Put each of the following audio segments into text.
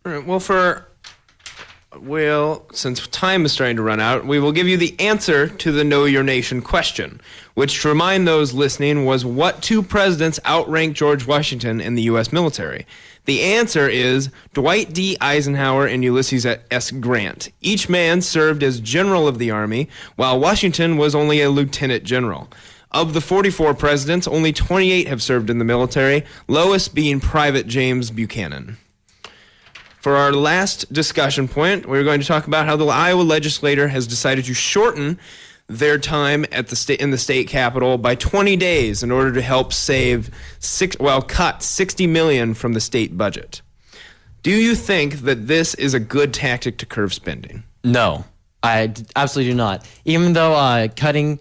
All right, since time is starting to run out, we will give you the answer to the Know Your Nation question, which, to remind those listening, was what two presidents outranked George Washington in the U.S. military? The answer is Dwight D. Eisenhower and Ulysses S. Grant. Each man served as general of the Army, while Washington was only a lieutenant general. Of the 44 presidents, only 28 have served in the military, lowest being Private James Buchanan. For our last discussion point, we're going to talk about how the Iowa legislator has decided to shorten their time at in the state capitol by 20 days in order to help cut $60 million from the state budget. Do you think that this is a good tactic to curb spending? No, I absolutely do not. Even though cutting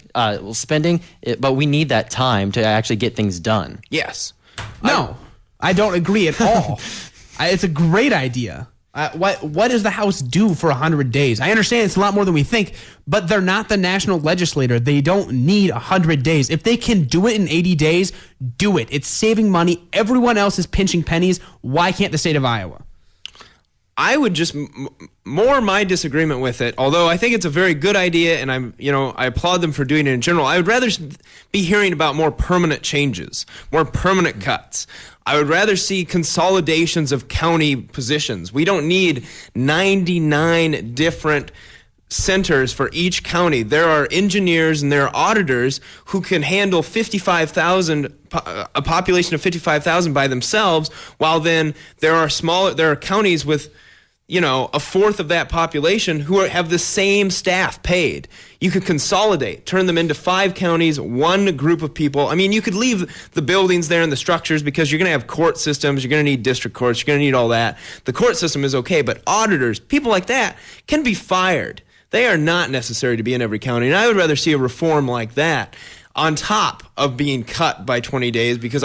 spending, but we need that time to actually get things done. Yes. No, I don't agree at all. It's a great idea. What does the House do for 100 days? I understand it's a lot more than we think, but they're not the national legislator. They don't need 100 days. If they can do it in 80 days, do it. It's saving money. Everyone else is pinching pennies. Why can't the state of Iowa? I would just more my disagreement with it, although I think it's a very good idea and I applaud them for doing it in general. I would rather be hearing about more permanent changes, more permanent cuts. I would rather see consolidations of county positions. We don't need 99 different centers for each county. There are engineers and there are auditors who can handle 55,000, a population of 55,000 by themselves, while then there are counties with a fourth of that population who have the same staff paid. You could consolidate, turn them into 5 counties, one group of people. I mean, you could leave the buildings there and the structures because you're going to have court systems, you're going to need district courts, you're going to need all that. The court system is okay, but auditors, people like that, can be fired. They are not necessary to be in every county, and I would rather see a reform like that on top of being cut by 20 days because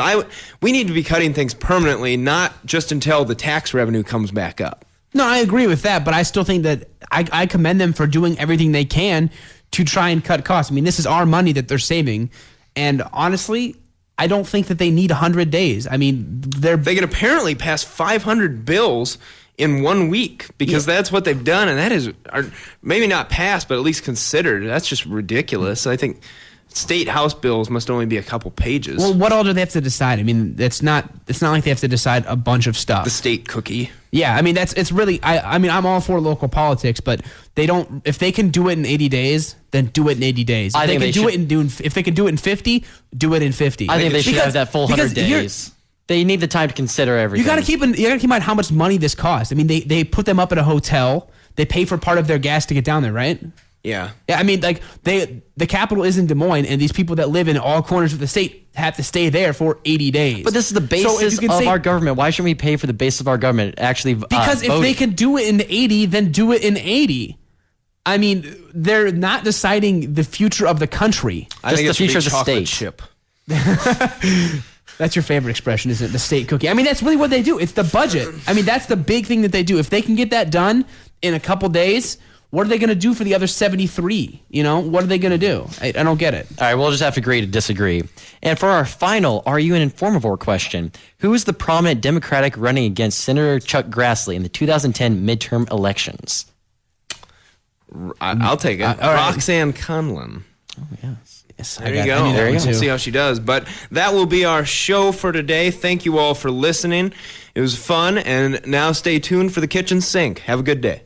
we need to be cutting things permanently, not just until the tax revenue comes back up. No, I agree with that, but I still think that I commend them for doing everything they can to try and cut costs. I mean, this is our money that they're saving, and honestly, I don't think that they need 100 days. I mean, they can apparently pass 500 bills in 1 week because that's what they've done, and that is maybe not passed, but at least considered. That's just ridiculous. I think state house bills must only be a couple pages. Well, what all do they have to decide? I mean, it's not like they have to decide a bunch of stuff. The state cookie. Yeah, I mean it's really I mean I'm all for local politics, but they don't. If they can do it in 80 days, then do it in 80 days. If they can do it in 50, do it in 50. I think they should have that full 100 days. They need the time to consider everything. You got to keep in mind how much money this costs. I mean, they put them up at a hotel. They pay for part of their gas to get down there, right? Yeah. Yeah, I mean, like the capital is in Des Moines, and these people that live in all corners of the state have to stay there for 80 days. But this is the basis of our government. Why shouldn't we pay for the basis of our government? Actually, because if they can do it in 80, then do it in 80. I mean, they're not deciding the future of the country. I think the future of the state. Chip. That's your favorite expression, isn't it? The state cookie. I mean, that's really what they do. It's the budget. I mean, that's the big thing that they do. If they can get that done in a couple days, what are they going to do for the other 73? What are they going to do? I don't get it. All right, we'll just have to agree to disagree. And for our final Are You an Informavore question, who is the prominent Democratic running against Senator Chuck Grassley in the 2010 midterm elections? I'll take it. All right. Roxanne Conlon. Oh, yes. There you go. We'll see how she does. But that will be our show for today. Thank you all for listening. It was fun, and now stay tuned for the kitchen sink. Have a good day.